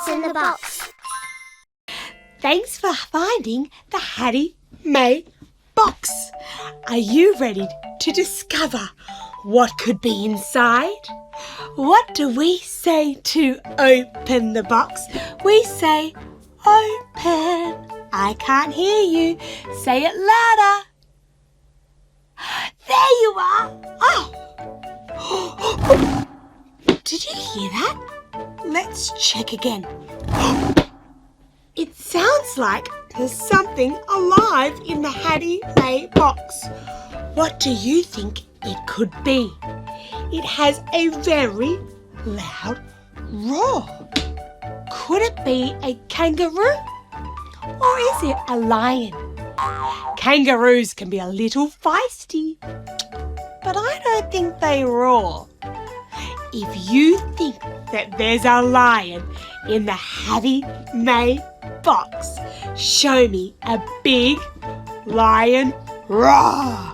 What's in the box? Thanks for finding the Hattie May box. Are you ready to discover what could be inside? What do we say to open the box? We say open. I can't hear you. Say it louder. There you are. Oh. Did you hear that? Let's check again. It sounds like there's something alive in the Hattie May box. What do you think it could be? It has a very loud roar. Could it be a kangaroo? Or is it a lion? Kangaroos can be a little feisty, but I don't think they roar. If you think that there's a lion in the Hattie May box, show me a big lion roar.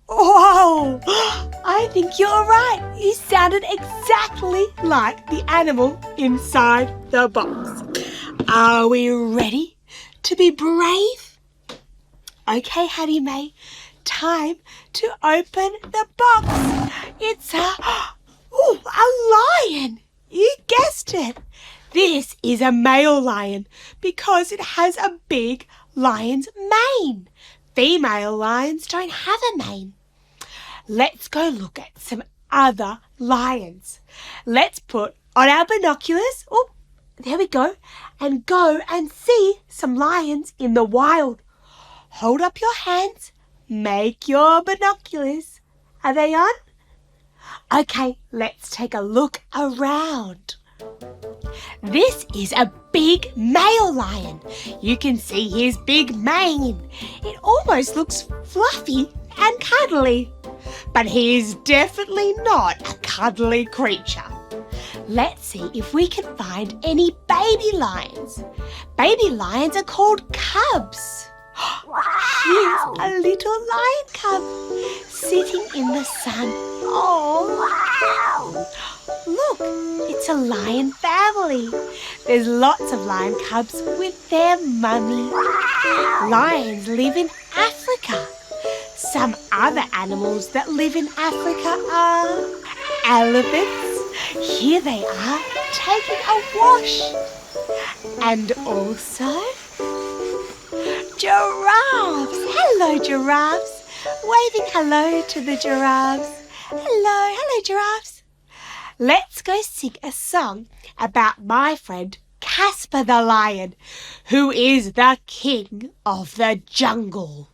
Whoa! I think you're right. You sounded exactly like the animal inside the box. Are we ready to be brave? Okay, Hattie May, time to open the box. It's a lion. You guessed it. This is a male lion because it has a big lion's mane. Female lions don't have a mane. Let's go look at some other lions. Let's put on our binoculars. Oh, there we go. And go and see some lions in the wild. Hold up your hands. Make your binoculars. Are they on? Okay, let's take a look around. This is a big male lion. You can see his big mane. It almost looks fluffy and cuddly. But he is definitely not a cuddly creature. Let's see if we can find any baby lions. Baby lions are called cubs. Wow. Here's a little lion cub sitting in the sun. Oh, Wow. look, it's a lion family. There's lots of lion cubs with their mummy. Lions live in Africa. Some other animals that live in Africa are elephants. Here they are taking a wash. And also giraffes. Hello, giraffes. Waving hello to the giraffes. Hello, giraffes. Let's go sing a song about my friend Casper the lion, who is the king of the jungle.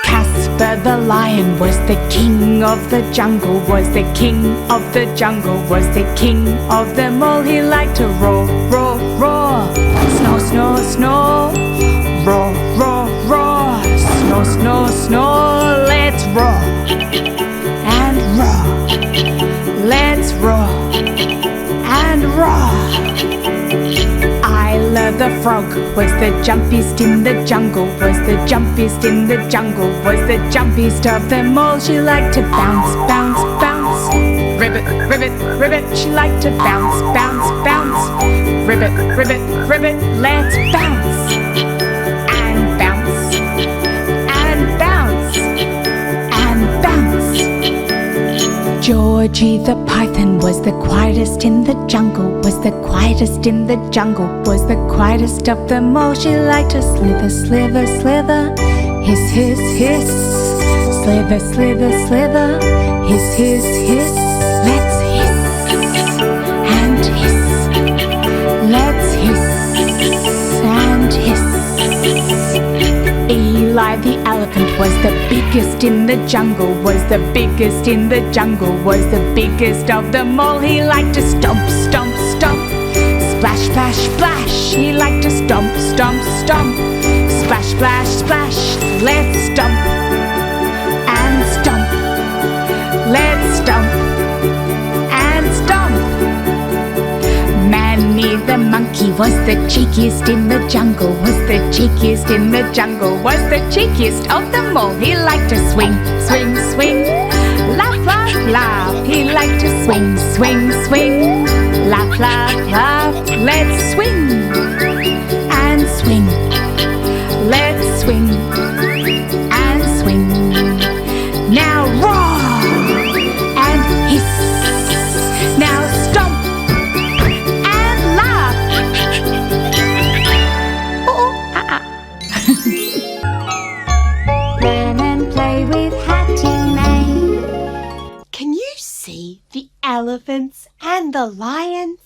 Casper the lion was the king of the jungle, was the king of the jungle, was the king of them all. He liked to roar, roar, roar, snore, snore, snore, roar, roar, roar, snore, snore, snore. Let's roar and roar, let's roar and roar. Isla the frog was the jumpiest in the jungle, was the jumpiest in the jungle, was the jumpiest of them all. She liked to bounce, bounce, bounce, ribbit, ribbit, ribbit. She liked to bounce, bounce, bounce, ribbit, ribbit, ribbit. Let's bounce and bounce and bounce and bounce. Georgie the python was the quietest in the jungle, was the quietest in the jungle, was the quietest of them all. She liked to slither, slither, slither, hiss, hiss, hiss, slither, slither, slither, hiss, hiss, hiss. Let's hiss and hiss, let's hiss and hiss. Eli the elephant was the biggest in the jungle, was the biggest in the jungle, was the biggest of them all. He liked to stomp, stomp, stomp, splash, splash, splash. He liked to stomp, stomp, stomp, splash, splash, splash. Let's stomp and stomp, let's stomp and stomp. Manny the monkey was the cheekiest in the jungle, was the cheekiest in the jungle, was the cheekiest of them all. He liked to swing, swing, swing, laugh, laugh, laugh. He liked to swing, swing, swing. Laugh, laugh, laugh. Let's swing and swing. Let's swing and swing. Now roar and hiss. Now stomp and laugh. Learn and play with Hattie May. Can you see the elephants and the lions?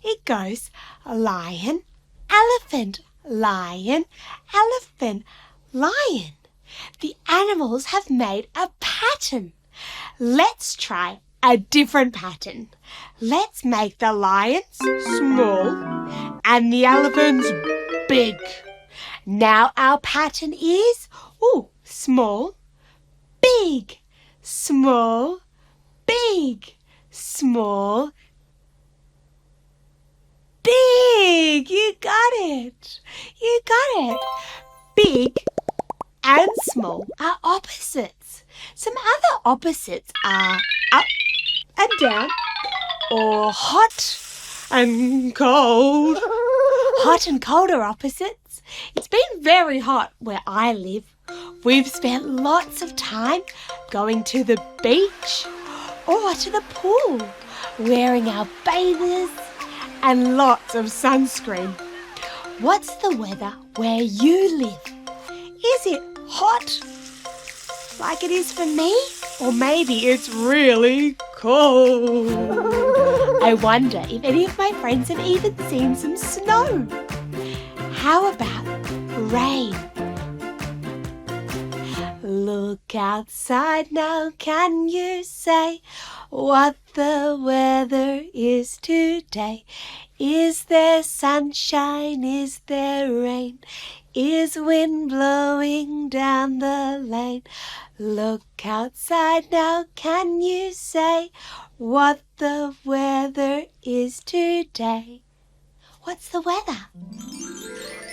It goes lion, elephant, lion, elephant, lion. The animals have made a pattern. Let's try a different pattern. Let's make the lions small and the elephants big. Now our pattern is small, big, small, big, small, big. You got it. You got it. Big and small are opposites. Some other opposites are up and down, or hot and cold. Hot and cold are opposites. It's been very hot where I live. We've spent lots of time going to the beach or to the pool, wearing our bathers and lots of sunscreen. What's the weather where you live? Is it hot, like it is for me? Or maybe it's really cold? I wonder if any of my friends have even seen some snow. How about rain? Look outside now, can you say what the weather is today? Is there sunshine? Is there rain? Is wind blowing down the lane? Look outside now, can you say what the weather is today? What's the weather?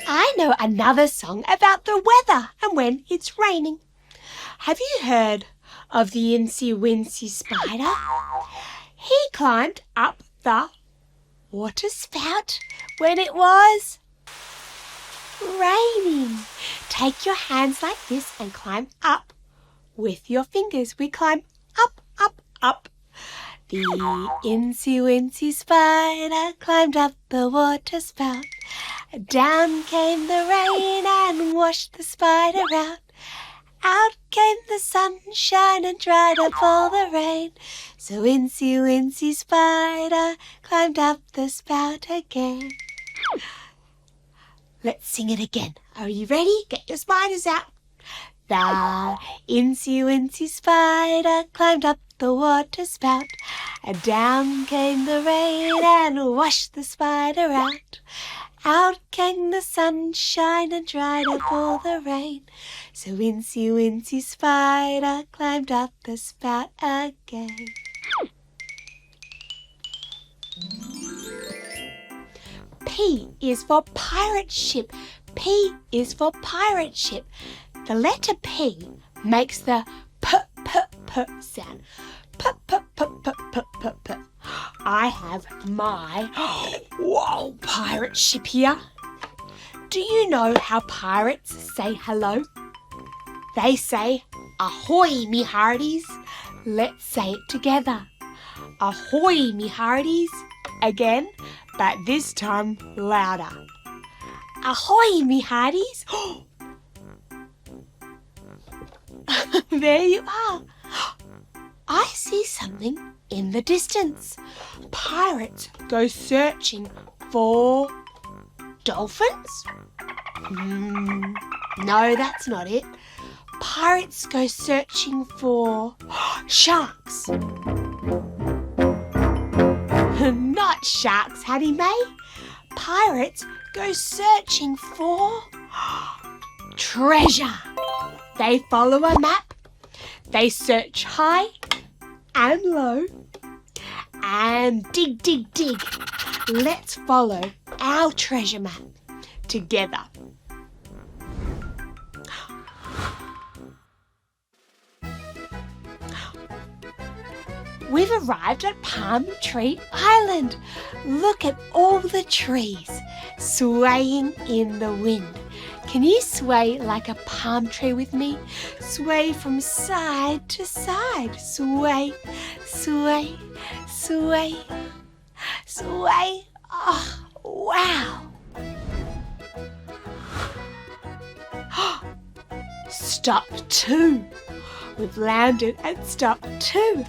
I know another song about the weather and when it's raining. Have you heard of the Incy Wincy Spider? He climbed up the water spout when it was raining. Take your hands like this and climb up with your fingers. We climb up, up, up. The Incy Wincy Spider climbed up the water spout. Down came the rain and washed the spider out. Out came the sunshine and dried up all the rain. So Incy Wincy Spider climbed up the spout again. Let's sing it again. Are you ready? Get your spiders out. The Incy Wincy Spider climbed up the water spout. And down came the rain and washed the spider out. Out came the sunshine and dried up all the rain. So Incy Wincy Spider climbed up the spout again. P is for pirate ship. P is for pirate ship. The letter P makes the p sound. P. I have my pirate ship here. Do you know how pirates say hello? They say, "Ahoy, me hearties." Let's say it together. Ahoy, me hearties. Again, but this time louder. Ahoy, me hearties. There you are. I see something in the distance. Pirates go searching for dolphins? No, that's not it. Pirates go searching for sharks. Not sharks, Hattie May. Pirates go searching for treasure. They follow a map. They search high and low and dig, dig, dig. Let's follow our treasure map together. we've arrived at Palm Tree Island. Look at all the trees swaying in the wind. Can you sway like a palm tree with me? Sway from side to side. Sway, sway, sway, sway. Oh, wow. Stop 2. We've landed at stop 2.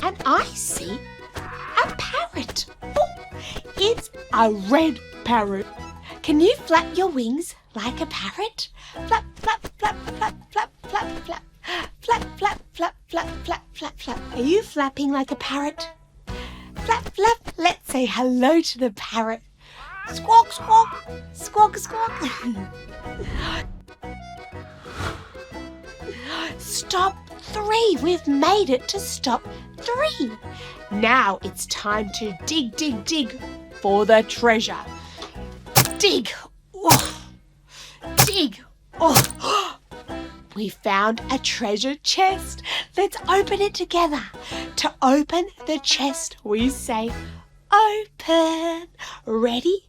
And I see a parrot. Oh, it's a red parrot. Can you flap your wings like a parrot? Flap, flap, flap, flap, flap, flap, flap. Flap, flap, flap, flap, flap, flap, flap. Are you flapping like a parrot? Flap, flap. Let's say hello to the parrot. Squawk, squawk. Squawk, squawk. Stop 3. We've made it to stop 3. Now it's time to dig, dig, dig for the treasure. Dig. Oh. Dig. Oh. We found a treasure chest. Let's open it together. To open the chest, we say, open. Ready?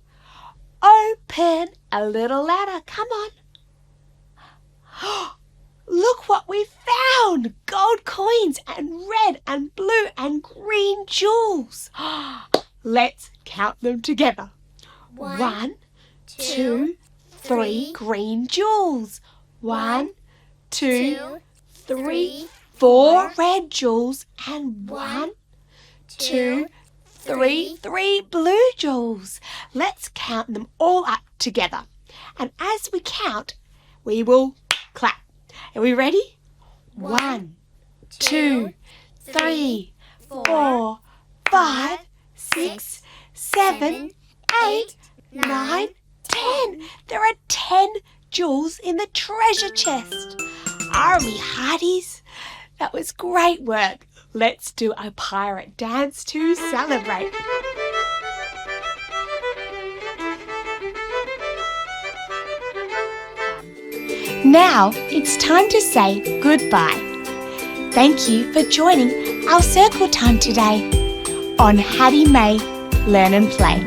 Open. A little louder. Come on. Look what we found! Gold coins and red and blue and green jewels. Let's count them together. 1, 2, 3 green jewels. 1, 2, 3, 4 red jewels. And 1, 2, 3 blue jewels. Let's count them all up together. And as we count, we will clap. Are we ready? 1, 2, 3, 4, 5, 6, 7, 8, 9, 10. There are 10 jewels in the treasure chest. Are we hearties? That was great work. Let's do a pirate dance to celebrate. Now it's time to say goodbye. Thank you for joining our circle time today on Hattie May Learn and Play.